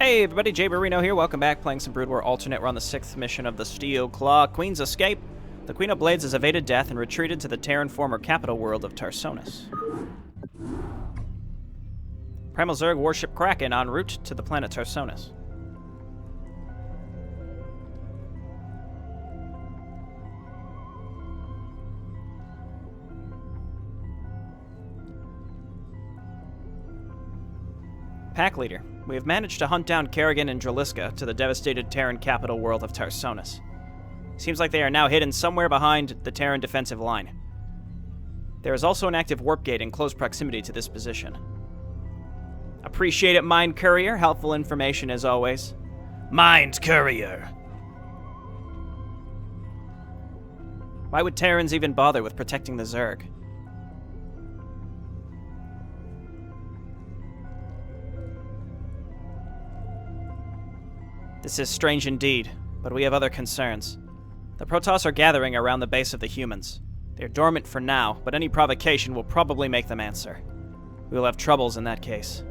Hey everybody, Jay Barino here. Welcome back, playing some Brood War Alternate. We're on the 6th mission of the Steel Claw. Queen's Escape. The Queen of Blades has evaded death and retreated to the Terran former capital world of Tarsonis. Primal Zerg warship Kraken en route to the planet Tarsonis. Pack Leader. We have managed to hunt down Kerrigan and Draliska to the devastated Terran capital world of Tarsonis. Seems like they are now hidden somewhere behind the Terran defensive line. There is also an active warp gate in close proximity to this position. Appreciate it, Mind Courier. Helpful information as always. Mind Courier! Why would Terrans even bother with protecting the Zerg? This is strange indeed, but we have other concerns. The Protoss are gathering around the base of the humans. They are dormant for now, but any provocation will probably make them answer. We will have troubles in that case.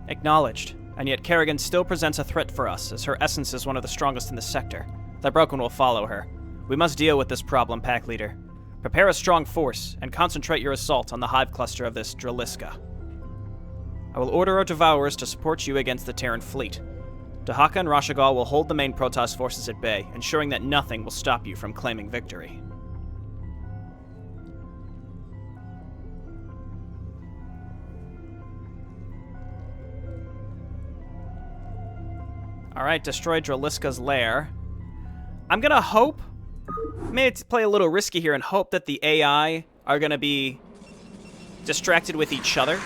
Acknowledged, and yet Kerrigan still presents a threat for us, as her essence is one of the strongest in the sector. The Broken will follow her. We must deal with this problem, Pack Leader. Prepare a strong force, and concentrate your assault on the hive cluster of this Draliska. I will order our Devourers to support you against the Terran fleet. Dahaka and Rashagal will hold the main Protoss forces at bay, ensuring that nothing will stop you from claiming victory. Alright, destroy Draliska's lair. I'm gonna hope... Maybe play a little risky here and hope that the AI are going to be distracted with each other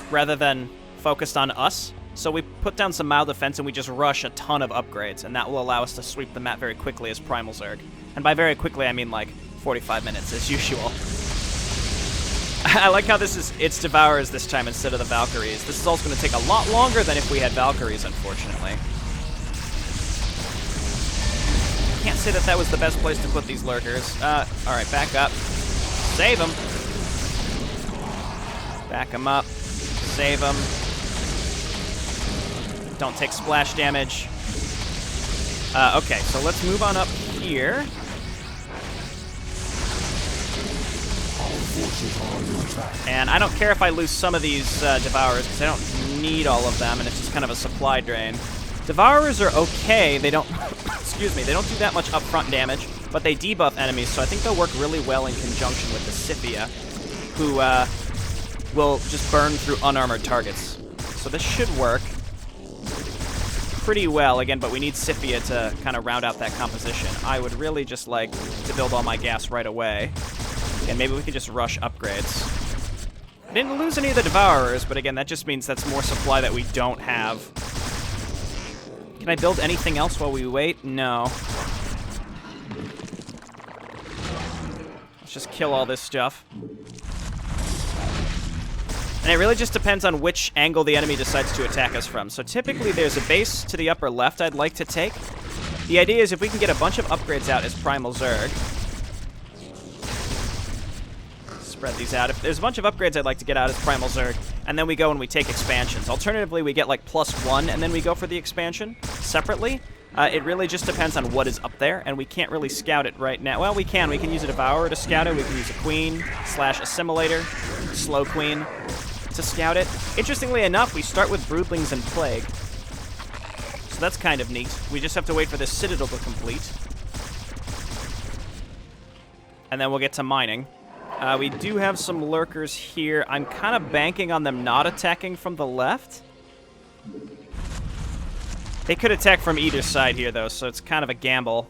rather than focused on us. So we put down some mild defense and we just rush a ton of upgrades, and that will allow us to sweep the map very quickly as Primal Zerg. And by very quickly, I mean like 45 minutes as usual. I like how it's Devourers this time instead of the Valkyries. This is also going to take a lot longer than if we had Valkyries, unfortunately. Can't say that was the best place to put these lurkers. Alright, back up. Save them. Back them up. Save them. Don't take splash damage. Okay, so let's move on up here. And I don't care if I lose some of these Devourers, because I don't need all of them, and it's just kind of a supply drain. Devourers are okay. They don't... excuse me, they don't do that much upfront damage, but they debuff enemies, so I think they'll work really well in conjunction with the Scythia, who will just burn through unarmored targets. So this should work pretty well, again, but we need Scythia to kind of round out that composition. I would really just like to build all my gas right away, and maybe we could just rush upgrades. I didn't lose any of the Devourers, but again, that just means that's more supply that we don't have. Can I build anything else while we wait? No. Let's just kill all this stuff. And it really just depends on which angle the enemy decides to attack us from. So typically there's a base to the upper left I'd like to take. The idea is if we can get a bunch of upgrades out as Primal Zerg. Spread these out. If there's a bunch of upgrades I'd like to get out as Primal Zerg, and then we go and we take expansions. Alternatively, we get like +1, and then we go for the expansion separately. It really just depends on what is up there, and we can't really scout it right now. Well, we can. We can use a Devourer to scout it. We can use a Queen / Assimilator, Slow Queen, to scout it. Interestingly enough, we start with Broodlings and Plague. So that's kind of neat. We just have to wait for this Citadel to complete. And then we'll get to mining. We do have some lurkers here. I'm kind of banking on them not attacking from the left. They could attack from either side here, though, so it's kind of a gamble.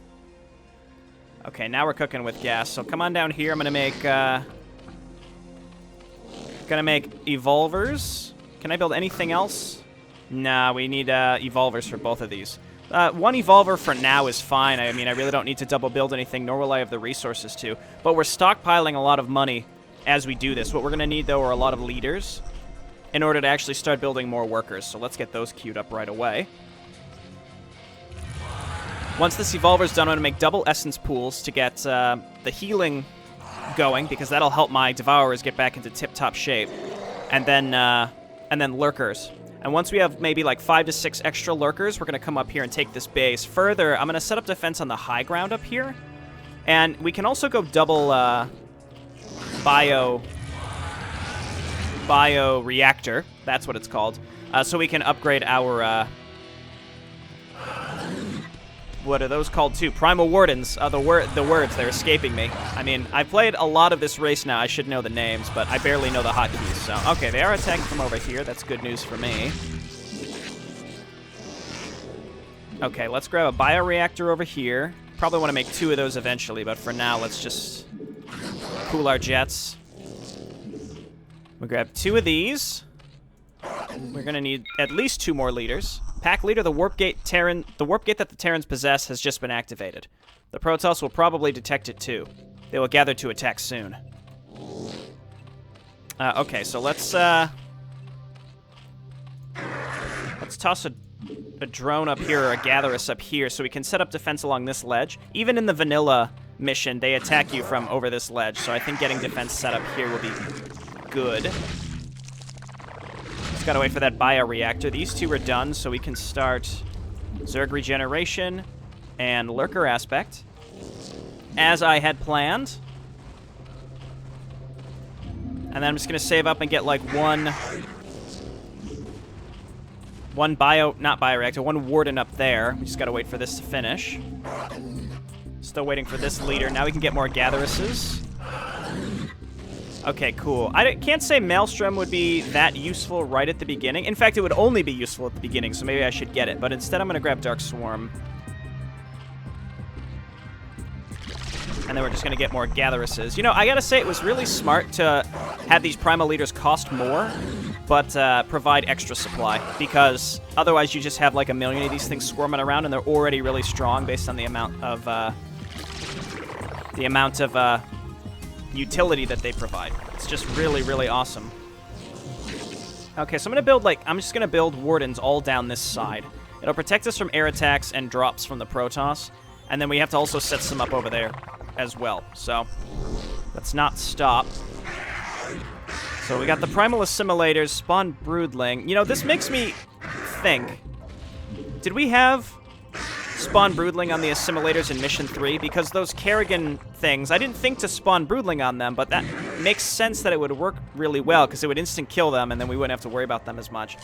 Okay, now we're cooking with gas. So come on down here. I'm gonna make evolvers. Can I build anything else? Nah, we need evolvers for both of these. One evolver for now is fine. I mean, I really don't need to double build anything, nor will I have the resources to. But we're stockpiling a lot of money as we do this. What we're going to need, though, are a lot of leaders in order to actually start building more workers. So let's get those queued up right away. Once this evolver's done, I'm going to make double essence pools to get the healing going, because that'll help my Devourers get back into tip-top shape. And then lurkers. And once we have maybe like 5 to 6 extra lurkers, we're going to come up here and take this base. Further, I'm going to set up defense on the high ground up here. And we can also go double bio reactor. That's what it's called. So we can upgrade our... what are those called too? Primal Wardens. The words, they're escaping me. I mean, I've played a lot of this race now. I should know the names, but I barely know the hotkeys. So, okay, they are attacking from over here. That's good news for me. Okay, let's grab a bioreactor over here. Probably want to make 2 of those eventually, but for now, let's just cool our jets. We'll grab 2 of these. We're going to need at least 2 more leaders. Pack leader, the warp gate that the Terrans possess has just been activated. The Protoss will probably detect it too. They will gather to attack soon. Okay, so let's toss a drone up here or a Gatherus up here so we can set up defense along this ledge. Even in the vanilla mission, they attack you from over this ledge, so I think getting defense set up here will be good. Just gotta wait for that bioreactor. These 2 are done, so we can start Zerg regeneration and lurker aspect, as I had planned. And then I'm just gonna save up and get like one warden up there. We just gotta wait for this to finish. Still waiting for this leader. Now we can get more Gatheruses. Okay, cool. I can't say Maelstrom would be that useful right at the beginning. In fact, it would only be useful at the beginning, so maybe I should get it. But instead, I'm going to grab Dark Swarm. And then we're just going to get more Gatheruses. You know, I got to say, it was really smart to have these Primal Leaders cost more, but provide extra supply. Because otherwise, you just have like a million of these things swarming around, and they're already really strong based on the amount of... utility that they provide. It's just really, really awesome. Okay, so I'm just gonna build wardens all down this side. It'll protect us from air attacks and drops from the Protoss, and then we have to also set some up over there as well. So let's not stop. So we got the Primal Assimilators, Spawn Broodling. You know, this makes me think, did we have Spawn Broodling on the Assimilators in Mission 3? Because those Kerrigan things, I didn't think to spawn Broodling on them, but that makes sense that it would work really well, because it would instant kill them, and then we wouldn't have to worry about them as much.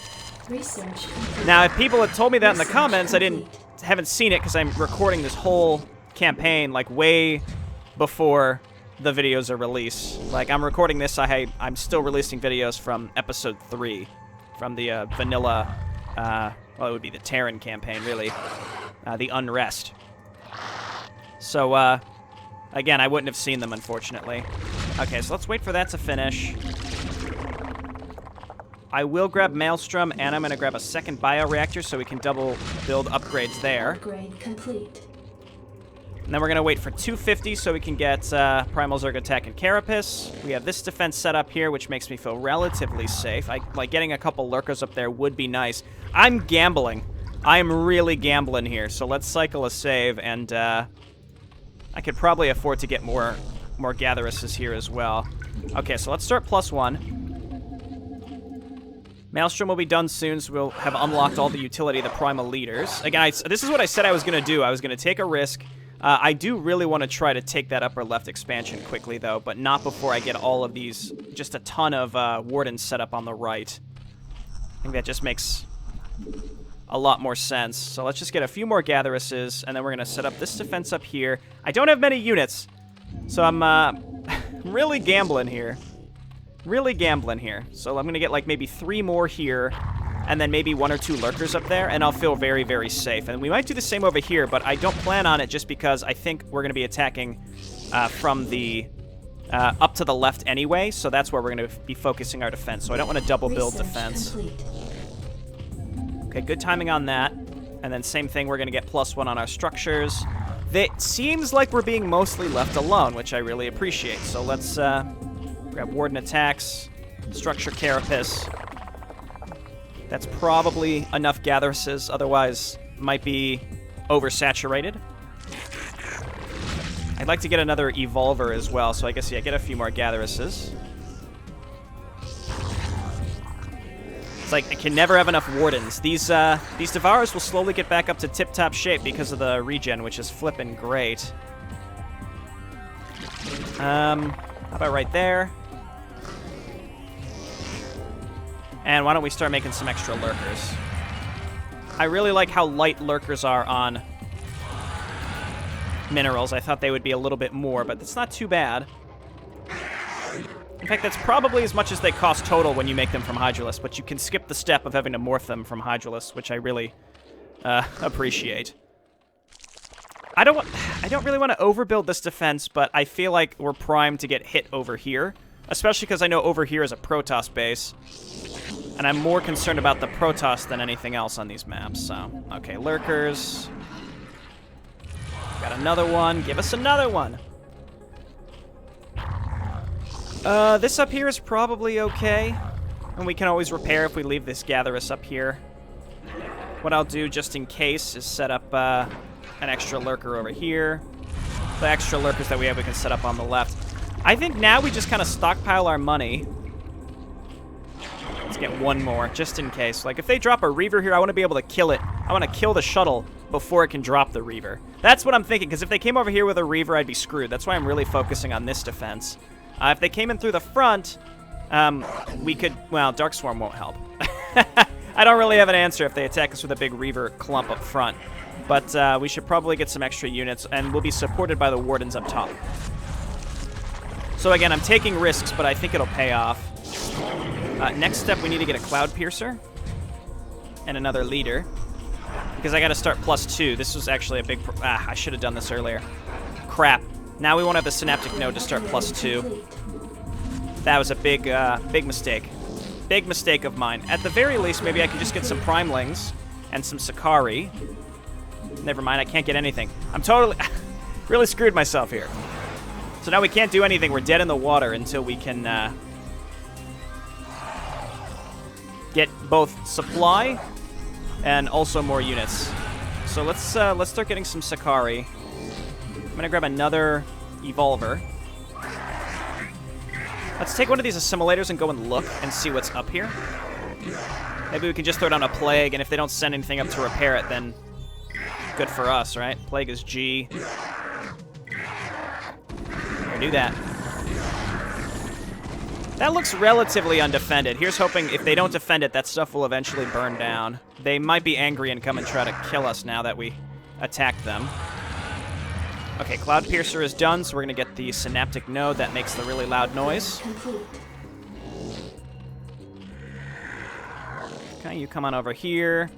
Research. Now, if people had told me that in the comments, I haven't seen it, because I'm recording this whole campaign, like, way before the videos are released. Like, I'm recording this, I'm still releasing videos from Episode 3, from the vanilla, well, it would be the Terran campaign, really. The Unrest. So, again, I wouldn't have seen them, unfortunately. Okay, so let's wait for that to finish. I will grab Maelstrom, and I'm going to grab a second bioreactor so we can double build upgrades there. Upgrade complete. And then we're going to wait for 250 so we can get Primal Zerg attack and Carapace. We have this defense set up here, which makes me feel relatively safe. Like, getting a couple lurkers up there would be nice. I'm gambling. I'm really gambling here, so let's cycle a save, and I could probably afford to get more Gatheruses here as well. Okay, so let's start +1. Maelstrom will be done soon, so we'll have unlocked all the utility of the Primal Leaders. Again, this is what I said I was going to do. I was going to take a risk. I do really want to try to take that upper left expansion quickly, though, but not before I get all of these, just a ton of Wardens set up on the right. I think that just makes a lot more sense. So let's just get a few more Gatheruses, and then we're going to set up this defense up here. I don't have many units, so I'm really gambling here. Really gambling here. So I'm going to get like maybe 3 more here, and then maybe 1 or 2 lurkers up there, and I'll feel very, very safe. And we might do the same over here, but I don't plan on it just because I think we're going to be attacking from the up to the left anyway, so that's where we're going to be focusing our defense. So I don't want to double build defense. Complete. Okay, good timing on that. And then same thing, we're going to get +1 on our structures. It seems like we're being mostly left alone, which I really appreciate. So let's grab Warden attacks, structure Carapace. That's probably enough Gatheruses, otherwise might be oversaturated. I'd like to get another Evolver as well, so I guess, yeah, get a few more Gatheruses. It's like, I can never have enough Wardens. These Devourers will slowly get back up to tip-top shape because of the regen, which is flippin' great. How about right there? And why don't we start making some extra Lurkers? I really like how light Lurkers are on minerals. I thought they would be a little bit more, but that's not too bad. In fact, that's probably as much as they cost total when you make them from Hydralisk, but you can skip the step of having to morph them from Hydralisk, which I really appreciate. I don't really want to overbuild this defense, but I feel like we're primed to get hit over here, especially because I know over here is a Protoss base, and I'm more concerned about the Protoss than anything else on these maps. So, okay, Lurkers. Got another one. Give us another one. This up here is probably okay, and we can always repair if we leave this Gatherus up here. What I'll do, just in case, is set up an extra Lurker over here. The extra Lurkers that we have, we can set up on the left. I think now we just kind of stockpile our money. Let's get one more, just in case. Like, if they drop a Reaver here, I want to be able to kill it. I want to kill the shuttle before it can drop the Reaver. That's what I'm thinking, because if they came over here with a Reaver, I'd be screwed. That's why I'm really focusing on this defense. If they came in through the front, we could... Well, Dark Swarm won't help. I don't really have an answer if they attack us with a big Reaver clump up front. But we should probably get some extra units, and we'll be supported by the Wardens up top. So again, I'm taking risks, but I think it'll pay off. Next step, we need to get a Cloud Piercer and another leader, because I got to start +2. This was actually a big... I should have done this earlier. Crap. Now we won't have the Synaptic Node to start +2. That was a big mistake. Big mistake of mine. At the very least, maybe I can just get some Primelings and some Sakari. Never mind, I can't get anything. I'm totally... really screwed myself here. So now we can't do anything. We're dead in the water until we can get both supply and also more units. So let's start getting some Sakari. I'm gonna grab another Evolver. Let's take one of these assimilators and go and look and see what's up here. Maybe we can just throw down a Plague, and if they don't send anything up to repair it, then good for us, right? Plague is G. Here, do that. That looks relatively undefended. Here's hoping if they don't defend it, that stuff will eventually burn down. They might be angry and come and try to kill us now that we attacked them. Okay, Cloud Piercer is done, so we're going to get the Synaptic Node that makes the really loud noise. Okay, you come on over here.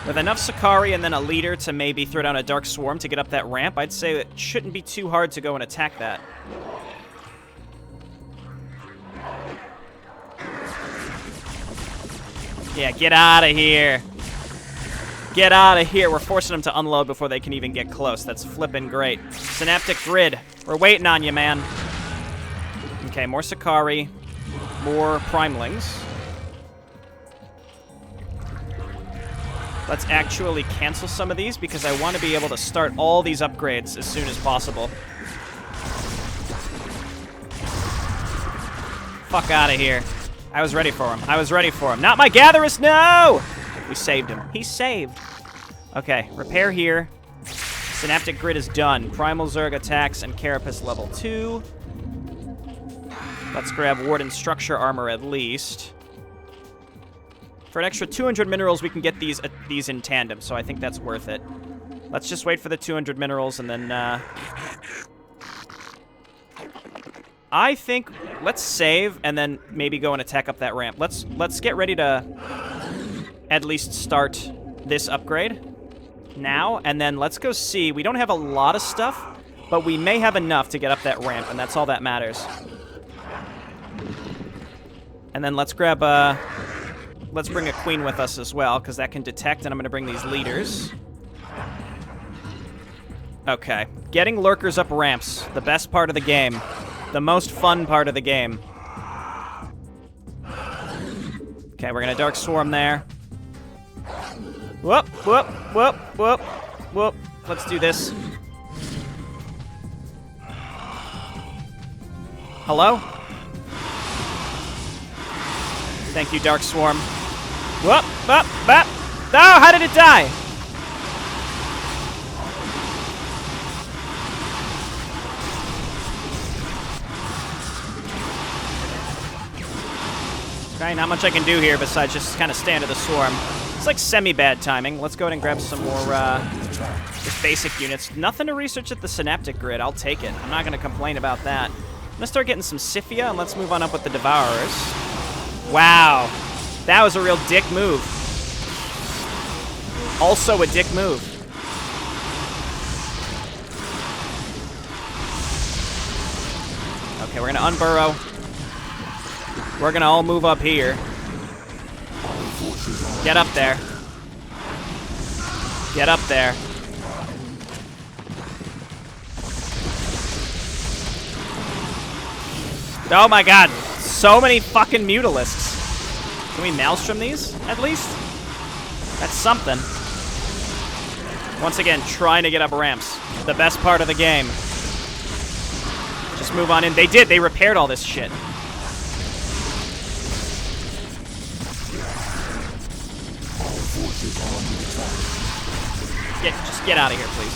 With enough Sakari and then a leader to maybe throw down a Dark Swarm to get up that ramp, I'd say it shouldn't be too hard to go and attack that. Yeah, get out of here. Get out of here. We're forcing them to unload before they can even get close. That's flippin' great. Synaptic Grid. We're waiting on you, man. Okay, more Sakari. More Primelings. Let's actually cancel some of these because I want to be able to start all these upgrades as soon as possible. Fuck out of here. I was ready for him. I was ready for him. Not my Gatherus, no! We saved him. He's saved. Okay, repair here. Synaptic Grid is done. Primal Zerg attacks and Carapace level 2. Let's grab Warden Structure Armor at least. For an extra 200 minerals, we can get these in tandem, so I think that's worth it. Let's just wait for the 200 minerals and then... I think let's save and then maybe go and attack up that ramp. Let's get ready to at least start this upgrade now, and then let's go see. We don't have a lot of stuff, but we may have enough to get up that ramp, and that's all that matters. And then let's grab let's bring a queen with us as well, because that can detect, and I'm going to bring these leaders. Okay, getting lurkers up ramps, the best part of the game. The most fun part of the game. Okay, we're going to Dark Swarm there. Whoop! Whoop, whoop, whoop, whoop. Let's do this. Hello? Thank you, Dark Swarm. Whoop, whoop, whoop. Oh, how did it die? Okay, not much I can do here besides just kind of stand to the swarm. It's like semi-bad timing. Let's go ahead and grab some more just basic units. Nothing to research at the Synaptic Grid. I'll take it. I'm not going to complain about that. I'm going to start getting some Scythia, and let's move on up with the Devourers. Wow. That was a real dick move. Also a dick move. Okay, we're going to unburrow. We're going to all move up here. Get up there. Get up there. Oh my god. So many fucking Mutalisks. Can we Maelstrom these, at least? That's something. Once again, trying to get up ramps. The best part of the game. Just move on in. They did. They repaired all this shit. Just get out of here, please.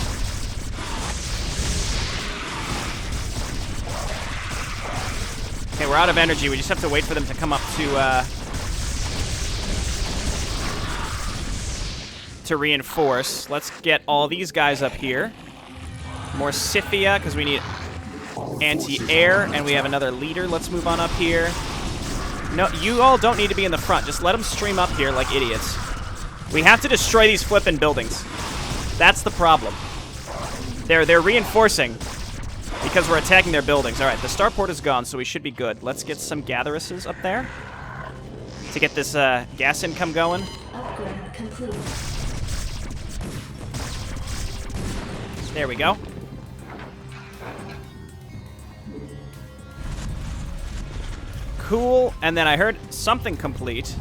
Okay, we're out of energy. We just have to wait for them to come up to reinforce. Let's get all these guys up here. More Scythia, because we need anti-air, and we have another leader. Let's move on up here. No, you all don't need to be in the front. Just let them stream up here like idiots. We have to destroy these flippin' buildings. That's the problem. They're reinforcing because we're attacking their buildings. All right, the starport is gone, so we should be good. Let's get some Gatheruses up there to get this gas income going. Upgrade complete. There we go. Cool, and then I heard something complete.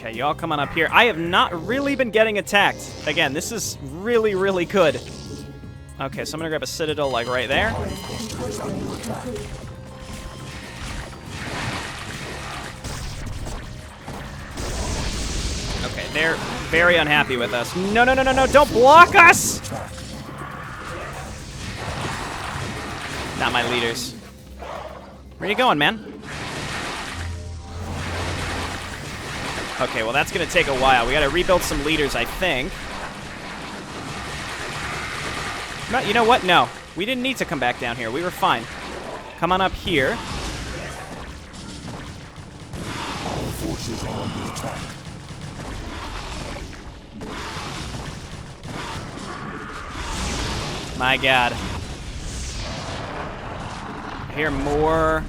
Okay, y'all come on up here. I have not really been getting attacked. Again, this is really, really good. Okay, so I'm gonna grab a Citadel, like, right there. Okay, they're very unhappy with us. No, no, no, no, no, don't block us! Not my leaders. Where you going, man? Okay, well, that's going to take a while. We got to rebuild some leaders, I think. No, you know what? No. We didn't need to come back down here. We were fine. Come on up here. All forces are under attack. My god. I hear more.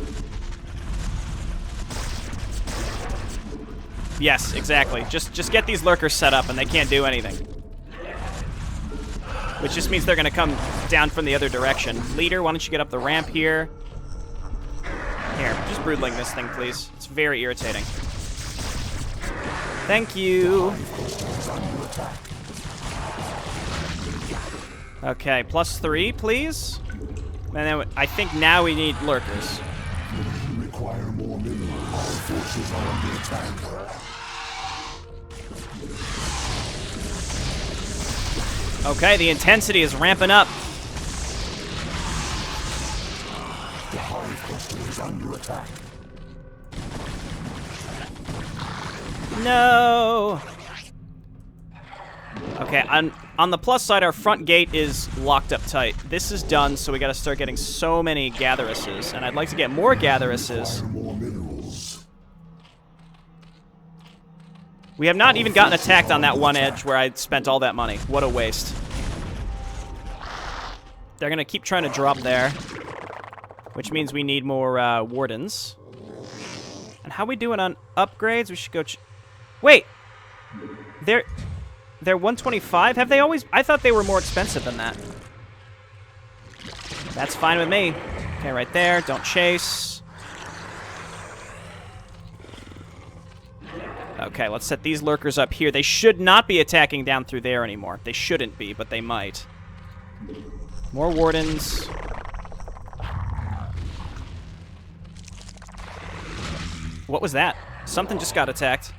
Yes, exactly. Just get these lurkers set up and they can't do anything. Which just means they're going to come down from the other direction. Leader, why don't you get up the ramp here? Here, just broodling this thing, please. It's very irritating. Thank you. Okay, +3, please. And then I think now we need lurkers. We require more minerals. All forces are under attack. Okay, the intensity is ramping up. The hive cluster is under attack. No. Okay, on the plus side, our front gate is locked up tight. This is done, so we got to start getting so many Gatheruses, and I'd like to get more Gatheruses. More minerals. We have not even gotten attacked on that one edge where I spent all that money. What a waste. They're going to keep trying to drop there, which means we need more Wardens. And how we doing on upgrades? We should go... Wait! They're 125? Have they always... I thought they were more expensive than that. That's fine with me. Okay, right there. Don't chase. Okay, let's set these lurkers up here. They should not be attacking down through there anymore. They shouldn't be, but they might. More wardens. What was that? Something just got attacked.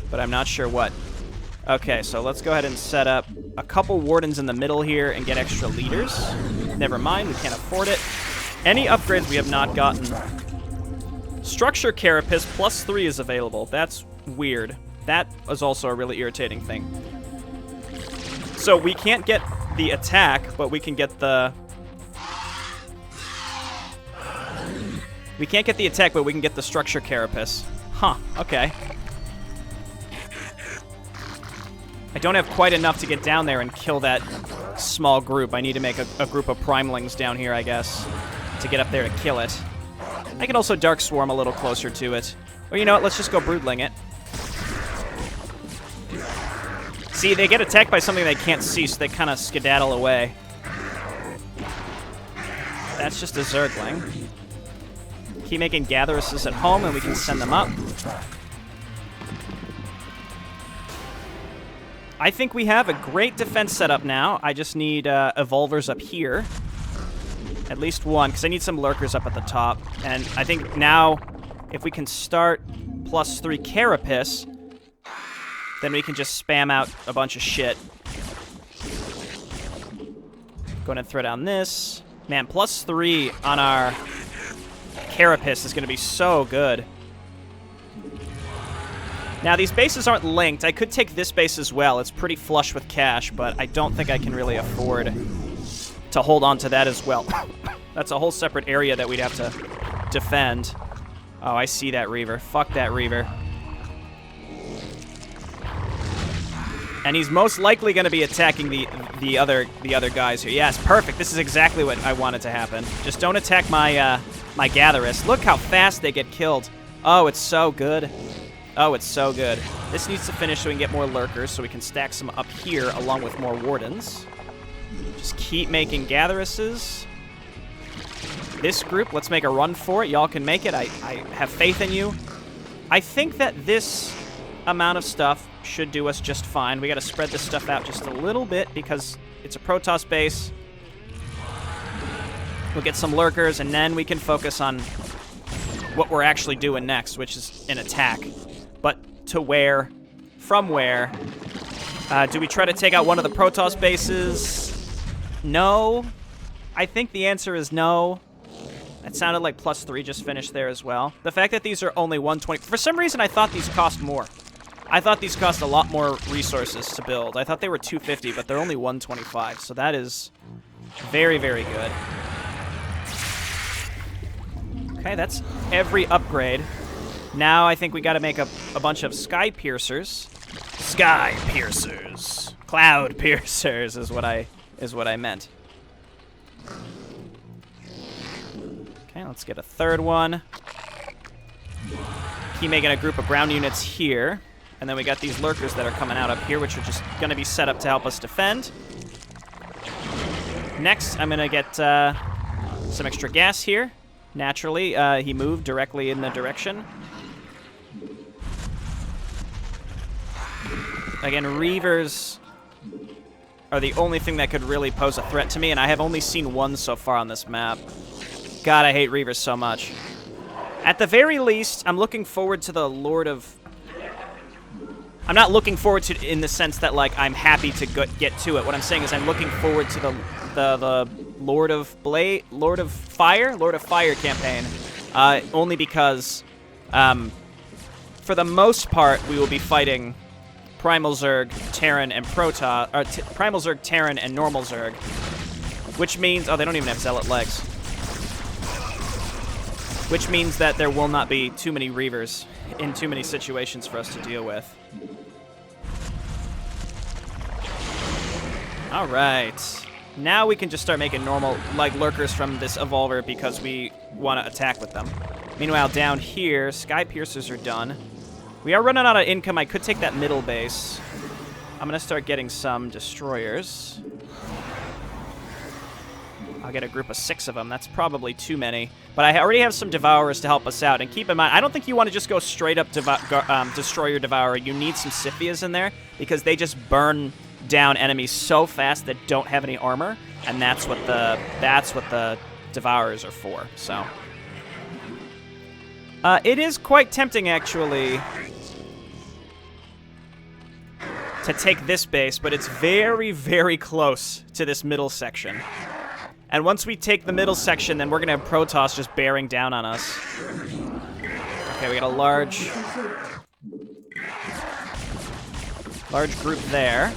But I'm not sure what. Okay, so let's go ahead and set up a couple wardens in the middle here and get extra leaders. Never mind, we can't afford it. Any upgrades we have not gotten. Structure Carapace +3 is available. That's weird. That is also a really irritating thing. So we can't get the attack, but we can get the... We can't get the attack, but we can get the Structure Carapace. Huh, okay. I don't have quite enough to get down there and kill that small group. I need to make a group of Primalings down here, I guess, to get up there to kill it. I can also Dark Swarm a little closer to it. Or you know what, let's just go Broodling it. See, they get attacked by something they can't see, so they kind of skedaddle away. That's just a Zergling. Keep making Gatheruses at home, and we can send them up. I think we have a great defense setup now. I just need Evolvers up here. At least one, because I need some Lurkers up at the top. And I think now, if we can start +3 Carapace, then we can just spam out a bunch of shit. Go ahead and throw down this. Man, +3 on our Carapace is going to be so good. Now, these bases aren't linked. I could take this base as well. It's pretty flush with cash, but I don't think I can really afford to hold on to that as well. That's a whole separate area that we'd have to defend. Oh, I see that Reaver. Fuck that Reaver. And he's most likely going to be attacking the other guys here. Yes, perfect. This is exactly what I wanted to happen. Just don't attack my my Gatherus. Look how fast they get killed. Oh, it's so good. Oh, it's so good. This needs to finish so we can get more Lurkers, so we can stack some up here along with more Wardens. Just keep making Gatheruses. This group, let's make a run for it. Y'all can make it. I have faith in you. I think that this amount of stuff should do us just fine. We got to spread this stuff out just a little bit because it's a Protoss base. We'll get some Lurkers, and then we can focus on what we're actually doing next, which is an attack. But to where? From where? Do we try to take out one of the Protoss bases? No. I think the answer is no. That sounded like +3 just finished there as well. The fact that these are only 120... For some reason, I thought these cost more. I thought these cost a lot more resources to build. I thought they were 250, but they're only 125. So that is very, very good. Okay, that's every upgrade. Now I think we got to make a bunch of Sky Piercers. Sky Piercers. Cloud Piercers is what I meant. Okay, let's get a third one. Keep making a group of ground units here. And then we got these Lurkers that are coming out up here, which are just going to be set up to help us defend. Next, I'm going to get some extra gas here. Naturally, he moved directly in the direction. Again, Reavers are the only thing that could really pose a threat to me, and I have only seen one so far on this map. God, I hate Reavers so much. At the very least, I'm looking forward to the Lord of... I'm not looking forward to it in the sense that, like, I'm happy to get to it. What I'm saying is I'm looking forward to the Lord of Fire campaign. Only because, for the most part, we will be fighting Primal Zerg, Terran, and Primal Zerg, Terran, and Normal Zerg. Which means... Oh, they don't even have Zealot legs. Which means that there will not be too many Reavers in too many situations for us to deal with. Alright. Now we can just start making normal, like, Lurkers from this Evolver because we want to attack with them. Meanwhile, down here, Sky Piercers are done. We are running out of income. I could take that middle base. I'm going to start getting some Destroyers. I'll get a group of 6 of them. That's probably too many. But I already have some Devourers to help us out. And keep in mind, I don't think you want to just go straight up Destroyer Devourer. You need some Scythias in there because they just burn down enemies so fast that don't have any armor. And that's what the Devourers are for. So it is quite tempting, actually, to take this base, but it's very, very close to this middle section. And once we take the middle section, then we're going to have Protoss just bearing down on us. Okay, we got a large group there.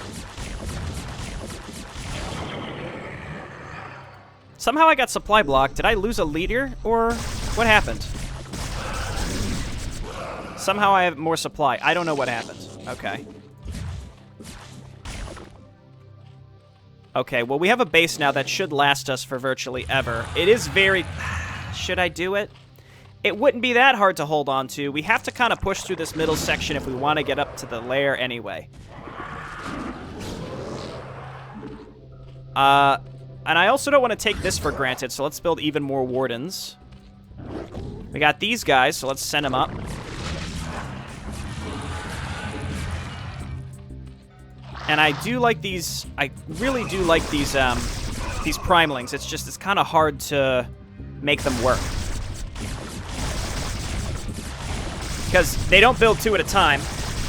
Somehow I got supply blocked. Did I lose a leader, or what happened? Somehow I have more supply. I don't know what happened. Okay. Okay, well, we have a base now that should last us for virtually ever. It is very... Should I do it? It wouldn't be that hard to hold on to. We have to kind of push through this middle section if we want to get up to the lair anyway. And I also don't want to take this for granted, so let's build even more Wardens. We got these guys, so let's send them up. And I do like these. I really do like these primelings. It's kind of hard to make them work because they don't build 2 at a time,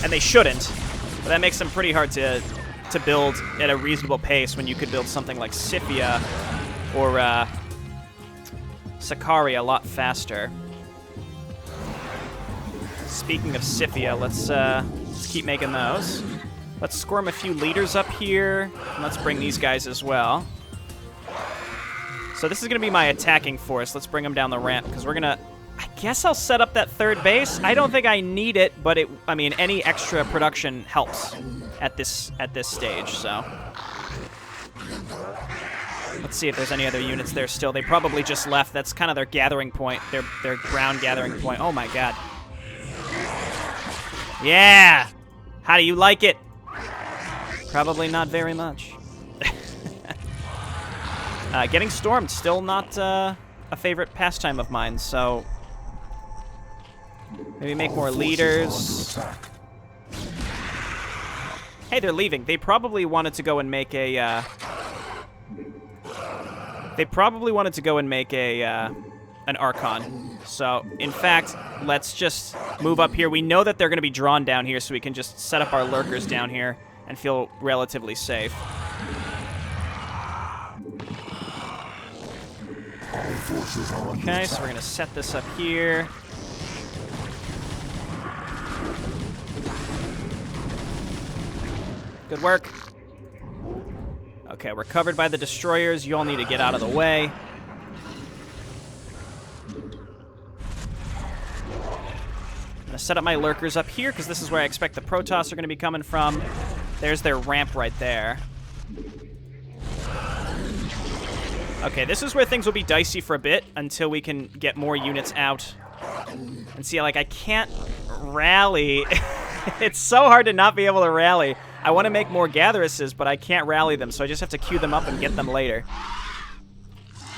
and they shouldn't. But that makes them pretty hard to build at a reasonable pace when you could build something like Scythia or Sakari a lot faster. Speaking of Scythia, let's keep making those. Let's squirm a few leaders up here. And let's bring these guys as well. So this is going to be my attacking force. Let's bring them down the ramp because we're going to... I guess I'll set up that 3rd base. I don't think I need it, but I mean, any extra production helps at this stage, so... Let's see if there's any other units there still. They probably just left. That's kind of their gathering point, their ground gathering point. Oh my god. Yeah! How do you like it? Probably not very much. Getting stormed, still not a favorite pastime of mine, so... Maybe make more leaders. Hey, they're leaving. They probably wanted to go and make a, an Archon. So, in fact, let's just move up here. We know that they're going to be drawn down here, so we can just set up our lurkers down here and feel relatively safe. Okay, so we're going to set this up here. Good work. Okay, we're covered by the destroyers. You all need to get out of the way. I'm going to set up my lurkers up here, because this is where I expect the Protoss are going to be coming from. There's their ramp right there. Okay, this is where things will be dicey for a bit until we can get more units out. And see, like, I can't rally. It's so hard to not be able to rally. I want to make more Gatheresses, but I can't rally them, so I just have to queue them up and get them later.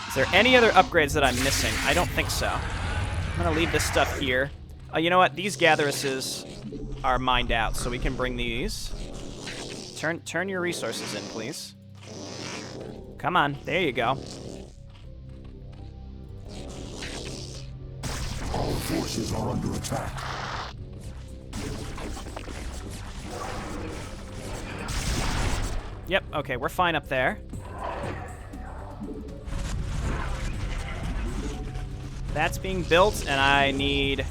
Is there any other upgrades that I'm missing? I don't think so. I'm going to leave this stuff here. You know what? These Gatheresses are mined out, so we can bring these. Turn your resources in, please. Come on. There you go. All forces are under attack. Yep, okay, we're fine up there. That's being built, and I need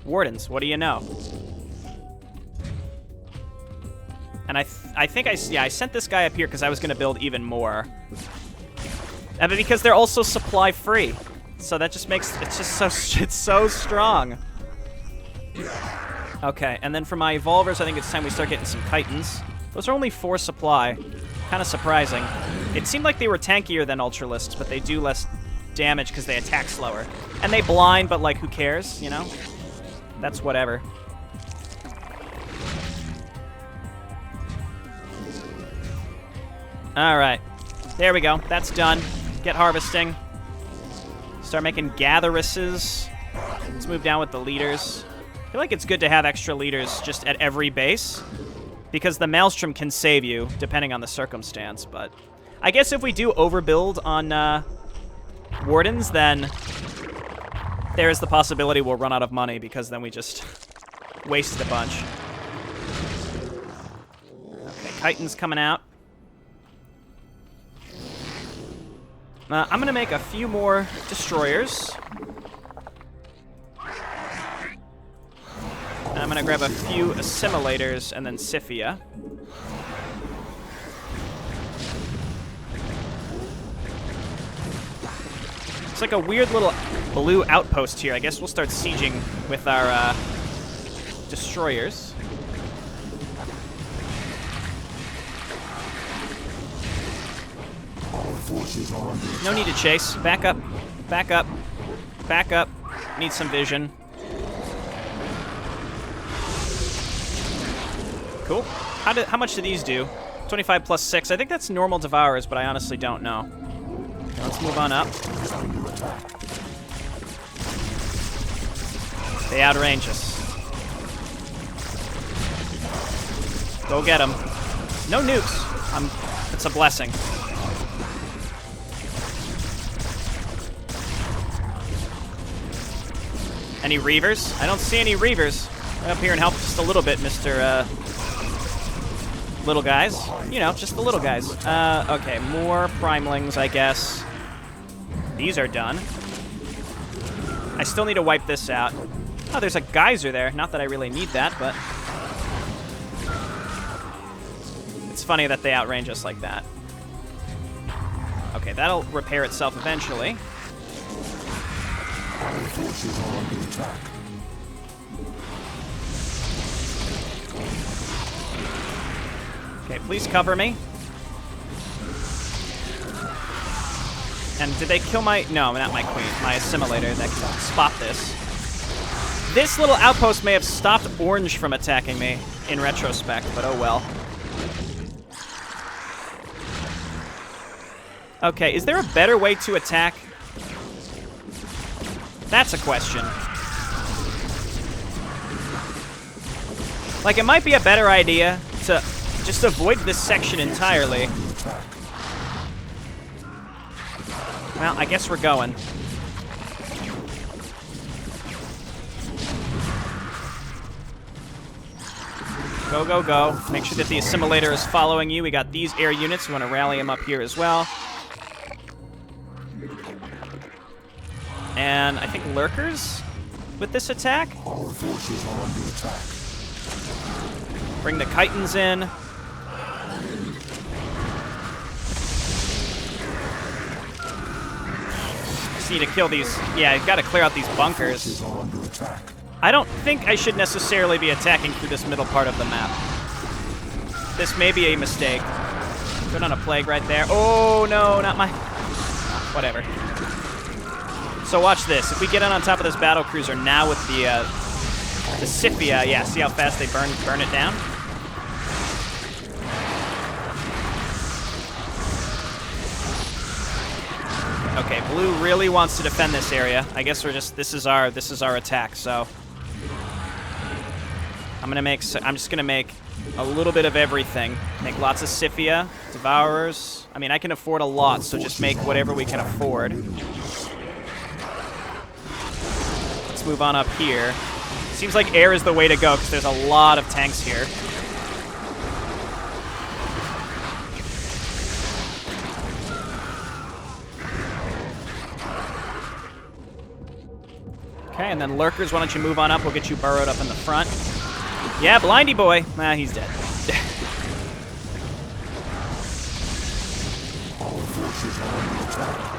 Wardens. What do you know? And I think I sent this guy up here because I was going to build even more. But because they're also supply free. So that just makes it's so strong. Okay, and then for my evolvers, I think it's time we start getting some chitons. Those are only 4 supply. Kind of surprising. It seemed like they were tankier than Ultralisks, but they do less damage because they attack slower. And they blind, but like, who cares, you know? That's whatever. Alright. There we go. That's done. Get harvesting. Start making gatheresses. Let's move down with the leaders. I feel like it's good to have extra leaders just at every base, because the Maelstrom can save you, depending on the circumstance. But I guess if we do overbuild on Wardens, then there is the possibility we'll run out of money, because then we just wasted a bunch. Okay, Chitin's coming out. I'm going to make a few more destroyers. And I'm going to grab a few assimilators and then Scythia. It's like a weird little blue outpost here. I guess we'll start sieging with our destroyers. No need to chase. Back up. Back up. Back up. Need some vision. Cool. How much do these do? 25 plus 6. I think that's normal Devourers, but I honestly don't know. Okay, let's move on up. They outrange us. Go get them. No nukes. It's a blessing. Any Reavers? I don't see any Reavers. Right up here and help just a little bit, Mr. Little guys. You know, just the little guys. Okay, more Primelings, I guess. These are done. I still need to wipe this out. Oh, there's a geyser there. Not that I really need that, but it's funny that they outrange us like that. Okay, that'll repair itself eventually. Forces are under attack. Okay, please cover me. And did they kill my... No, not my queen. My assimilator that can spot this. This little outpost may have stopped Orange from attacking me in retrospect, but oh well. Okay, is there a better way to attack? That's a question. Like, it might be a better idea to just avoid this section entirely. Well, I guess we're going. Go, go, go. Make sure that the assimilator is following you. We got these air units. We want to rally them up here as well. And I think lurkers with this attack. Our forces are under attack. Bring the Chitins in. Just need to kill these. Yeah, I've got to clear out these bunkers. Forces are under attack. I don't think I should necessarily be attacking through this middle part of the map. This may be a mistake. Put on a plague right there. Oh, no, not my... Whatever. So watch this. If we get on top of this battle cruiser now with the Scythia, yeah, see how fast they burn it down? Okay, blue really wants to defend this area. I guess we're just this is our attack, so I'm just gonna make a little bit of everything. Make lots of Scythia, Devourers. I mean, I can afford a lot, so just make whatever we can afford. Move on up here. Seems like air is the way to go because there's a lot of tanks here. Okay, and then lurkers, why don't you move on up? We'll get you burrowed up in the front. Yeah, blindy boy. Nah, he's dead. Our forces are under attack.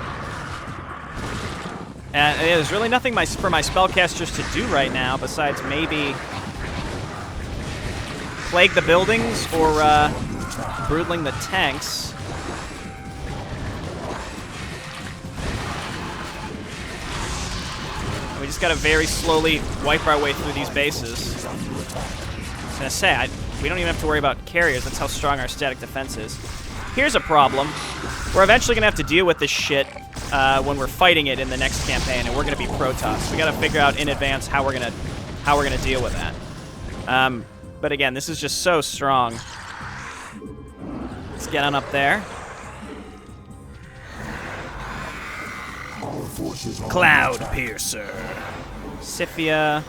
There's really nothing for my spellcasters to do right now besides maybe plague the buildings or broodling the tanks. And we just gotta very slowly wipe our way through these bases. I was gonna say, we don't even have to worry about carriers. That's how strong our static defense is. Here's a problem. We're eventually going to have to deal with this shit when we're fighting it in the next campaign, and we're going to be Protoss. We got to figure out in advance how we're gonna deal with that. But again, this is just so strong. Let's get on up there. Cloud Piercer. Scythia.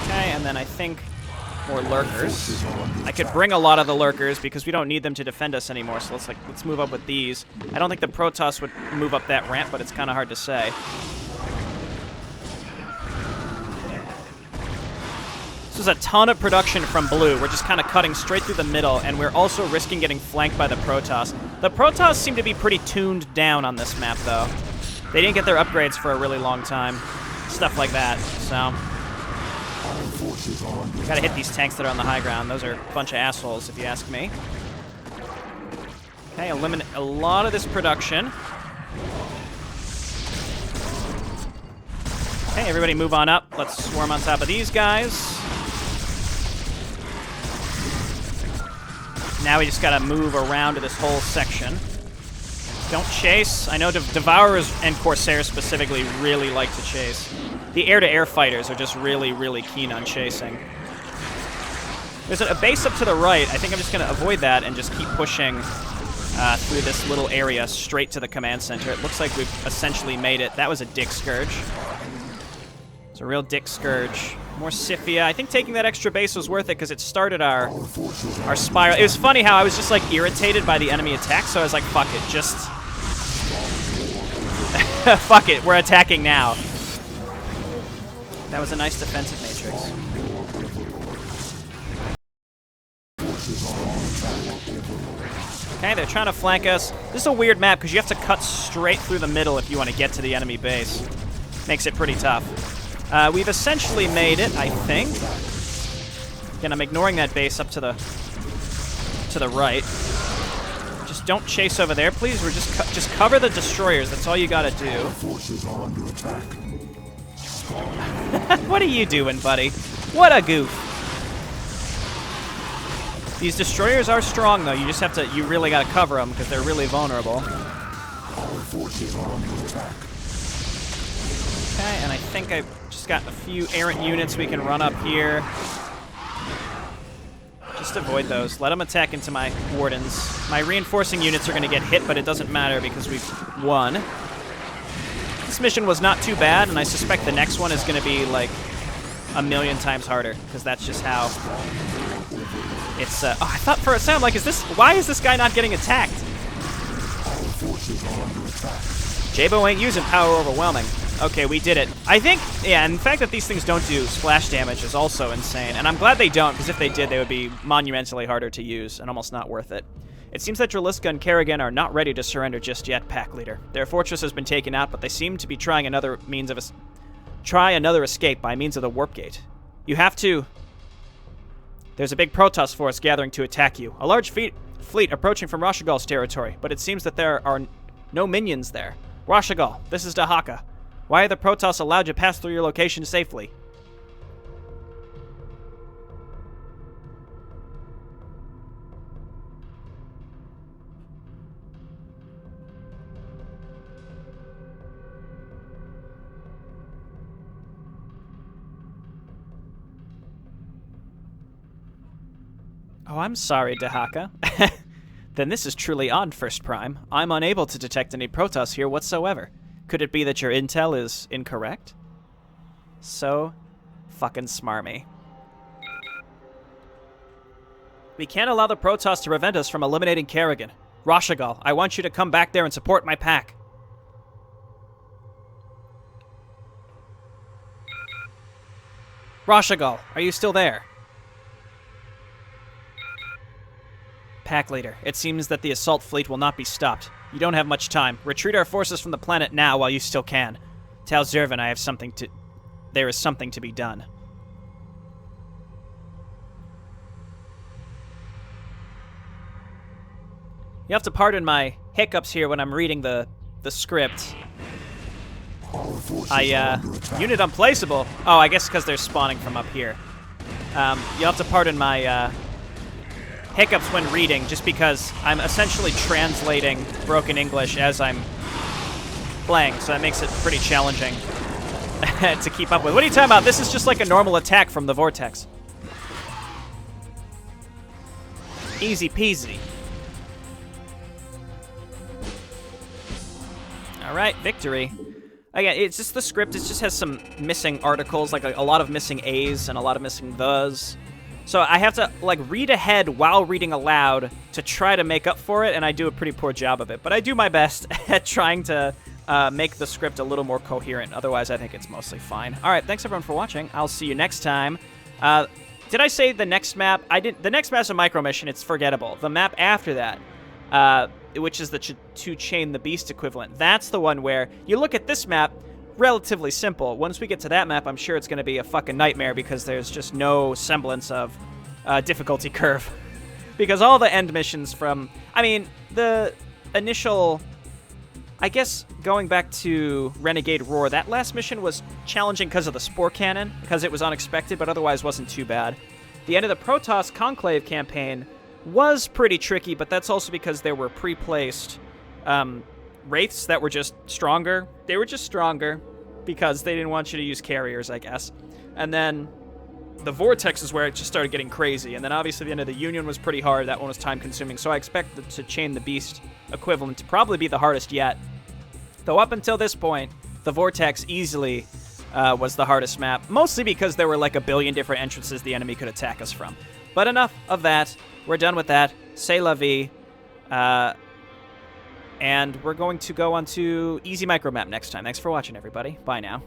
Okay, and then I think more lurkers. I could bring a lot of the lurkers because we don't need them to defend us anymore, so let's move up with these. I don't think the Protoss would move up that ramp, but it's kind of hard to say. This is a ton of production from blue. We're just kind of cutting straight through the middle, and we're also risking getting flanked by the Protoss. The Protoss seem to be pretty tuned down on this map, though. They didn't get their upgrades for a really long time. Stuff like that, so... Gotta hit these tanks that are on the high ground. Those are a bunch of assholes, if you ask me. Okay, eliminate a lot of this production. Okay, everybody move on up. Let's swarm on top of these guys. Now we just gotta move around to this whole section. Don't chase. I know Devourers and Corsairs specifically really like to chase. The air-to-air fighters are just really, really keen on chasing. There's a base up to the right. I think I'm just gonna avoid that and just keep pushing through this little area straight to the command center. It looks like we've essentially made it. That was a dick scourge. It's a real dick scourge. More Scythia. I think taking that extra base was worth it because it started our spiral. It was funny how I was just like irritated by the enemy attack, so I was like, fuck it, just... fuck it, we're attacking now. That was a nice defensive matrix. Okay, they're trying to flank us. This is a weird map because you have to cut straight through the middle if you want to get to the enemy base. Makes it pretty tough. We've essentially made it, I think. Again, I'm ignoring that base up to the right. Just don't chase over there, please. We're just cover the destroyers. That's all you gotta do. What are you doing, buddy? What a goof. These destroyers are strong, though. You just have to. You really gotta cover them because they're really vulnerable. Okay, and I think I've just got a few errant units we can run up here. Just avoid those. Let them attack into my wardens. My reinforcing units are going to get hit, but it doesn't matter because we've won. This mission was not too bad, and I suspect the next one is going to be, like, a million times harder, because that's just how it's, oh, I thought for a second, like, why is this guy not getting attacked? Jabo ain't using power overwhelming. Okay, we did it. I think, yeah, and the fact that these things don't do splash damage is also insane. And I'm glad they don't, because if they did, they would be monumentally harder to use and almost not worth it. It seems that Draliska and Kerrigan are not ready to surrender just yet, Pack Leader. Their fortress has been taken out, but they seem to be trying another escape by means of the warp gate. You have to... There's a big Protoss force gathering to attack you. A large fleet approaching from Rashagal's territory, but it seems that there are no minions there. Rashagal, this is Dahaka. Why are the Protoss allowed to pass through your location safely? Oh, I'm sorry, Dahaka. Then this is truly odd, First Prime. I'm unable to detect any Protoss here whatsoever. Could it be that your intel is incorrect? So fucking smarmy. We can't allow the Protoss to prevent us from eliminating Kerrigan. Rashagal, I want you to come back there and support my pack. Rashagal, are you still there? Pack Leader, it seems that the assault fleet will not be stopped. You don't have much time. Retreat our forces from the planet now while you still can. Tell Zervin there is something to be done. You have to pardon my hiccups here when I'm reading the script. Unit unplaceable? Oh, I guess because they're spawning from up here. You'll have to pardon my hiccups when reading, just because I'm essentially translating broken English as I'm playing, so that makes it pretty challenging to keep up with. What are you talking about? This is just like a normal attack from the Vortex. Easy peasy. All right, victory. Again, it's just the script. It just has some missing articles, like a lot of missing A's and a lot of missing thes. So I have to like read ahead while reading aloud to try to make up for it, and I do a pretty poor job of it. But I do my best at trying to make the script a little more coherent. Otherwise, I think it's mostly fine. All right, thanks everyone for watching. I'll see you next time. Did I say the next map? I didn't. The next map's a micro mission. It's forgettable. The map after that, which is the to chain the beast equivalent, that's the one where you look at this map, relatively simple. Once we get to that map, I'm sure it's going to be a fucking nightmare because there's just no semblance of difficulty curve. Because all the end missions from, I mean, the initial, I guess going back to Renegade Roar, that last mission was challenging because of the Spore Cannon, because it was unexpected, but otherwise wasn't too bad. The end of the Protoss Conclave campaign was pretty tricky, but that's also because there were pre-placed Wraiths that were just stronger. They were just stronger because they didn't want you to use carriers, I guess. And then the Vortex is where it just started getting crazy. And then obviously the end of the Union was pretty hard. That one was time-consuming. So I expect the to chain the beast equivalent to probably be the hardest yet. Though up until this point, the Vortex easily was the hardest map. Mostly because there were like a billion different entrances the enemy could attack us from. But enough of that. We're done with that. C'est la vie. And we're going to go on to Easy Micromap next time. Thanks for watching, everybody. Bye now.